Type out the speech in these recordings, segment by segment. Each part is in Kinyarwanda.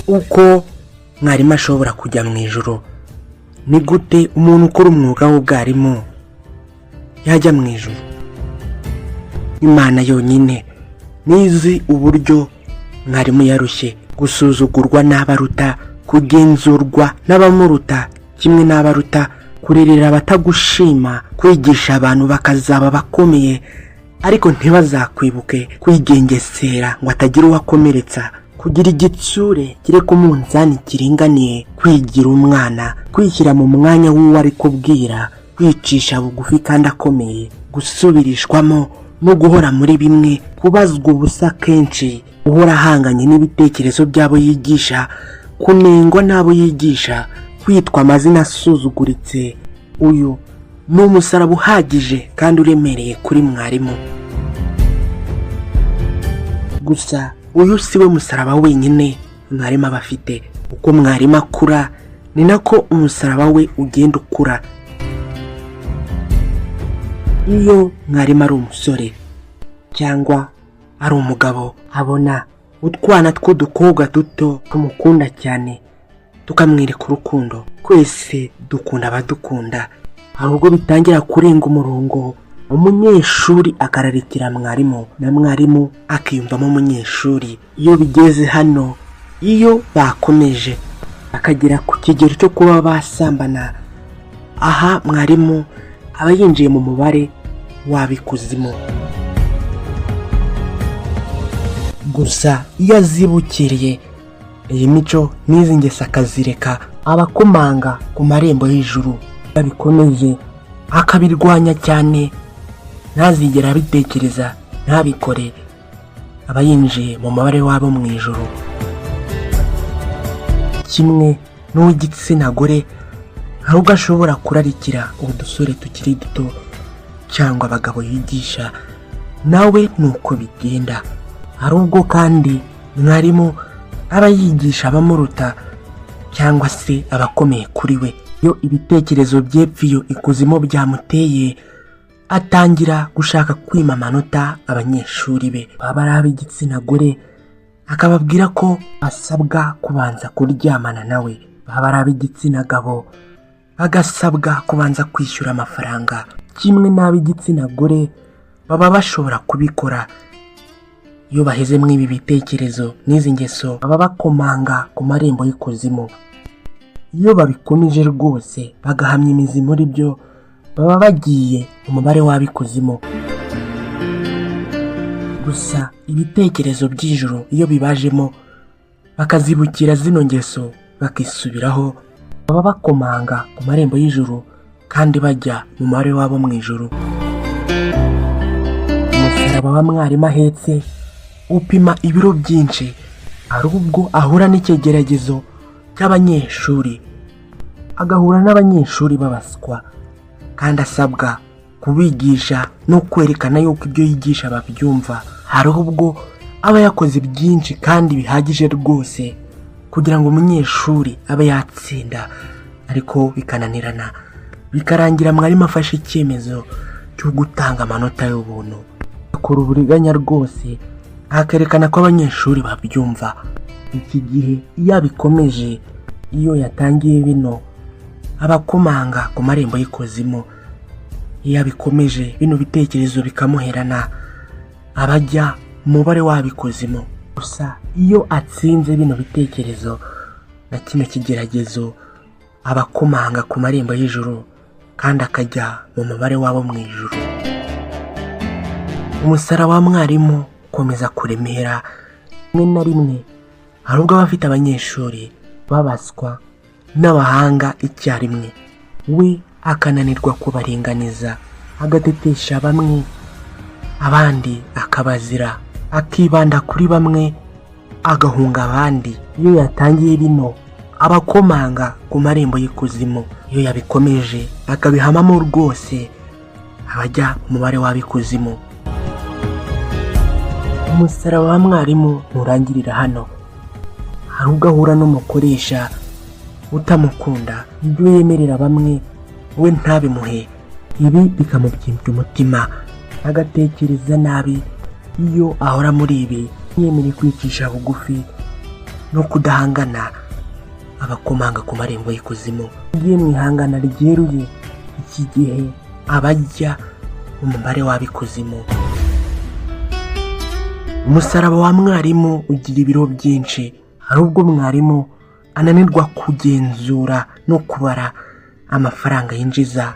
uko mwarimu ashobora kujya mu ijuru. Ni gute umuntu ukora umwuga w'ubwarimu yajya mu ijuru? Imana yonyine nizi uburyo mwarimu yarushye, gusuzugurwa n'abaruta, kugenzurwa n'abamuruta kimwe n'abaruta, kurerera abatagushima, kwigisha abantu bakazaba bakomeye ariko ntibazakwibuke, kwigengesera ngo atagira uwakomeretsa, kugira igitsure kire ku munzani kiringaniye, kwigira umwana, kwishyira mu mwanya w'uwo ari kubwira, kwicisha bugufi kandi akomeye, gusubirishwamo no guhora muri bimwe, kubazwa ubusa kenshi, guhora ahanganye n'ibitekerezo by'abo yigisha, kunengwa n'abo yigisha, kwitwa amazina asuzuguritse. Uyu ni umusaraba uhagije kandi uremereye kuri mwarimu. Gusa uyu si we musaraba wenyine mwarimu aba afite. Uko mwarimu akura ni nako umusaraba we ugenda ukura. Iyo mwarimu ari umusore cyangwa ari umugabo, abona utwana tw'udukobwa duto tumukunda cyane, tukamwereka urukundo. Twese dukunda abadukunda. Hari ubwo bitangira kurenga umurongo, umunyeshuri akararikira mwarimu na mwarimu akiyumvamo umunyeshuri. Iyo bigeze hano, iyo bakomeje akagera ku kigero cyo kuba basambana, aha mwarimu aba yinjiye mu mubare w'abikuzimu. Gusa iyo azibukiriye iyi mico n'izi ngeso akazireka, abakomanga ku marembo y'ijuru babikomeje akabirwanya cyane, ntazigera abitekereza, ntabikore, aba yinjiye mu mubare wabo mu ijuru. Kimwe n'uw'igitsina gore, hari ubwo ashobora kurarikira udusore tukiri duto cyangwa abagabo yigisha, nawe nuko bigenda. Hari ubwo kandi mwarimu aba yigisha abamuruta cyangwa se abakomeye kuri we. Iyo ibitekerezo byepfiyo ikuzimu byamuteye, atangira gushaka kwima amanota abanyeshuri be. Baba ari ab'igitsina gore, akababwira ko asabwa kubanza kuryamana nawe. Baba ari ab'igitsina gabo, agasabwa kubanza kwishyura amafaranga. Kimwe n'ab'igitsina gore baba bashobora kubikora. Iyo baheze mu ibi bitekerezo n'izi ngeso, baba bakomanga ku marembo y'ikuzimu. Iyo babikomeje rwose bagahamya imizi muri byo, baba bagiye mu mubare w'abikuzimu. Gusa ibitekerezo by'ijuru iyo bibajemo, bakazibukira zino ngeso bakisubiraho, baba bakomanga ku marembo y'ijuru kandi bajya mu mubare wabo mu ijuru. Umusaraba wa mwarimu ahetse upima ibiro byinshi. Hari ubwo ahura n'ikigeragezo cy'abanyeshuri, agahura n'abanyeshuri babaswa kandi asabwa kubigisha no kwerekana yuko ibyo yigisha babyumva. Hari ubwo aba yakoze byinshi kandi bihagije rwose kugira ngo umunyeshuri abe yatsinda, ariko bikananirana, bikarangira mwarimu afashe icyemezo cyo gutanga amanota y'ubuntu. Akora uburiganya rwose, akerekana ko abanyeshuri babyumva. Iki gihe iyo abikomeje, iyo yatangiye bino, abakomanga ku marembo y'ikuzimu. Iyo abikomeje bino bitekerezo bikamuherana, abajya mu mubare w'abikuzimu. Gusa iyo atsinze bino bitekerezo na kino kigeragezo, abakomanga ku marembo y'ijuru kandi akajya mu mubare wabo mu ijuru. Umusaraba wa mwarimu ukomeza kuremera. Rimwe na rimwe hari ubwo aba afite abanyeshuri babaswa n'abahanga icyarimwe, we akananirwa kubaringaniza, agatetesha bamwe, abandi akabazira, akibanda kuri bamwe, agahunga abandi. Iyo yatangiye bino, abakomanga ku marembo y'ikuzimu. Iyo yabikomeje akabihamamo rwose, abajya mu mubare w'abikuzimu. Umusaraba wa mwarimu nturangirira hano. Hari ubwo ahura n'umukoresha utamukunda, ibyo yemerera bamwe we ntabimuhe. Ibi bikamubyimbya umutima, agatekereza nabi. Iyo ahora muri ibi, yemere kwicisha bugufi no kudahangana abakomanga ku marembo y'ikuzimu. Ugiye mu ihangana ryeruye iki gihe abajya mu mubare w'ab'ikuzimu. Umusaraba wa mwarimu ugira ibiro byinshi, hari ubwo mwarimu ananirwa kugenzura no kubara amafaranga yinjiza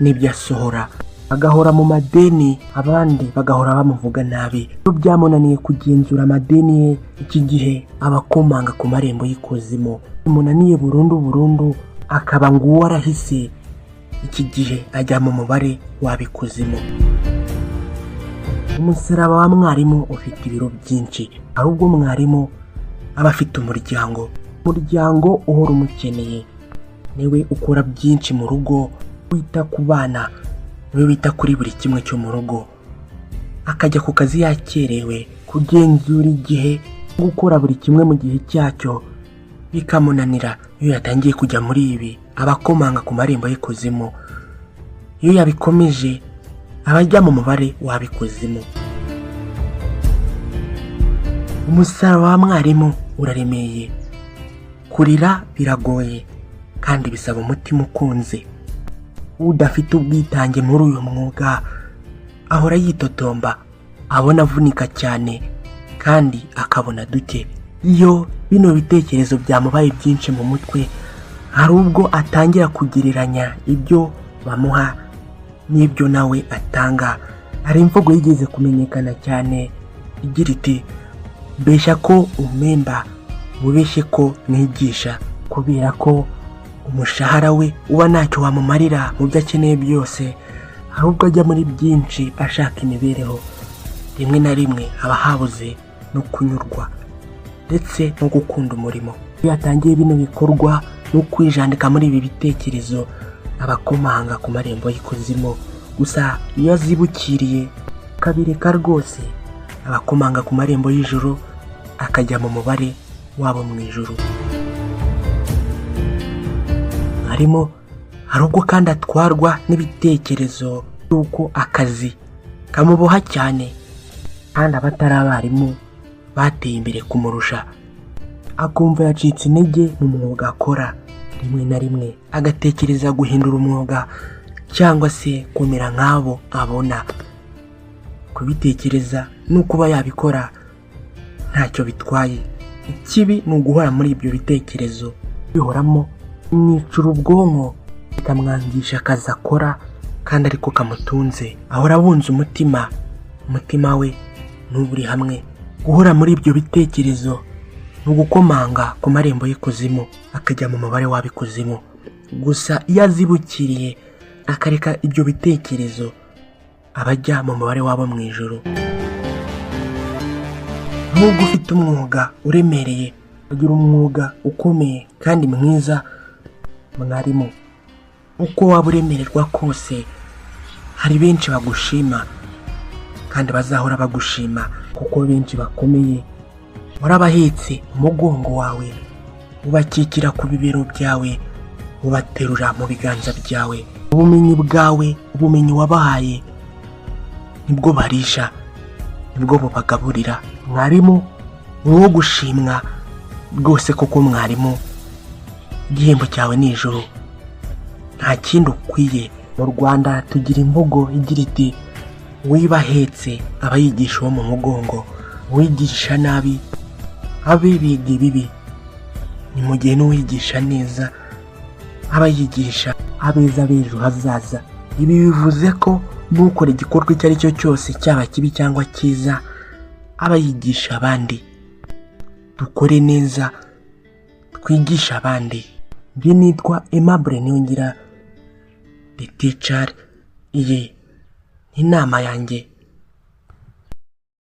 n'ibyo asohora, agahora mu madeni, abandi bagahora bamuvuga nabi. Iyo byamunaniye kugenzura amadeni ye iki gihe abakomanga ku marembo y'ikuzimu. Bimunaniye burundu akaba ngo uwo arahise, iki gihe ajya mu mubare w'ab'ikuzimu. Umusaraba wa mwarimu ufite ibiro byinshi, hari ubwo mwarimu aba afite umuryango uhora umukeneye, niwe ukora byinshi mu rugo, wita ku bana, niwe wita kuri buri kimwe cyo mu rugo, akajya ku kazi yakerewe, kugenzura igihe, gukora buri kimwe mu gihe cyacyo bikamunanira. Iyo yatangiye kujya muri ibi abakomanga ku marembo y'ikuzimu, iyo yabikomeje abajya mu mubare w'ab'ikuzimu. Umusaraba wa mwarimu uraremeye, kurira biragoye kandi bisaba umutima ukunze. Udafite ubwitange muri uyu mwuga ahora yitotomba, abona avunika cyane kandi akabona duke. Iyo bino bitekerezo byamubaye byinshi mu mutwe, hari ubwo atangira kugereranya ibyo bamuha n'ibyo nawe atanga. Hari imvugo yigeze kumenyekana cyane igira iti, mbeshya ko umemba mubeshye ko nigisha, kubera ko umushahara we uba ntacyo wamumarira mu byo akeneye byose. Hari ubwo ajya muri byinshi ashaka imibereho, rimwe na rimwe haba habuze no kunyurwa ndetse no gukunda umurimo. Iyo yatangiye bino bikorwa no kwijandika muri ibi bitekerezo, abakomanga ku marembo y'ikuzimu. Gusa iyo azibukiriye akabireka rwose, abakomanga ku marembo y'ijuru akajya mu mubare wabo mu ijuru. Harimo hari ubwo kandi atwarwa n'ibitekerezo by'uko akazi kamuboha cyane, kandi abatari abarimu bateye imbere kumurusha, akumva yacitse intege mu mwuga akora. Rimwe na rimwe agatekereza guhindura umwuga cyangwa se kumera nk'abo abona. Kubitekereza n'ukuba yabikora ntacyo bitwaye, ikibi ni uguhora muri ibyo bitekerezo, bihoramo imwicura ubwonko, bikamwangisha akazi akora kandi ariko kamutunze. Ahora abunze umutima we n'uburi hamwe. Guhora muri ibyo bitekerezo ni ugukomanga ku marembo y'ikuzimu, akajya mu mubare w'ab'ikuzimu. Gusa iyo azibukiriye akareka ibyo bitekerezo, abajya mu mubare wabo mu ijuru. Nubwo ufite umwuga uremereye, ugira umwuga ukomeye kandi mwiza, mwarimu, uko waba uremererwa kose, hari benshi bagushima kandi bazahora bagushima, kuko benshi bakomeye warabahetse umugongo wawe, ubakikira ku bibero byawe, ubaterura mu biganza byawe. Ubumenyi bwawe, ubumenyi wabahaye, nibwo barisha, nibwo bubagaburira. Mwarimu ni uwo gushimwa rwose, kuko mwarimu igihembo cyawe ni ijuru, nta kindi ukwiye. Mu Rwanda tugira imvugo igira iti, uwibahetse aba yigisha uwo mu mugongo, uwigisha nabi abe biga ibibi, ni mu gihe n'uwigisha neza aba yigisha abeza b'ejo hazaza. Ibi bivuze ko n'ukora igikorwa icyo ari cyo cyose, cyaba kibi cyangwa cyiza, aba yigisha abandi. Dukore neza, twigisha abandi. Njye nitwa Aimable Niyongira, the teacher. Iyi ni inama yanjye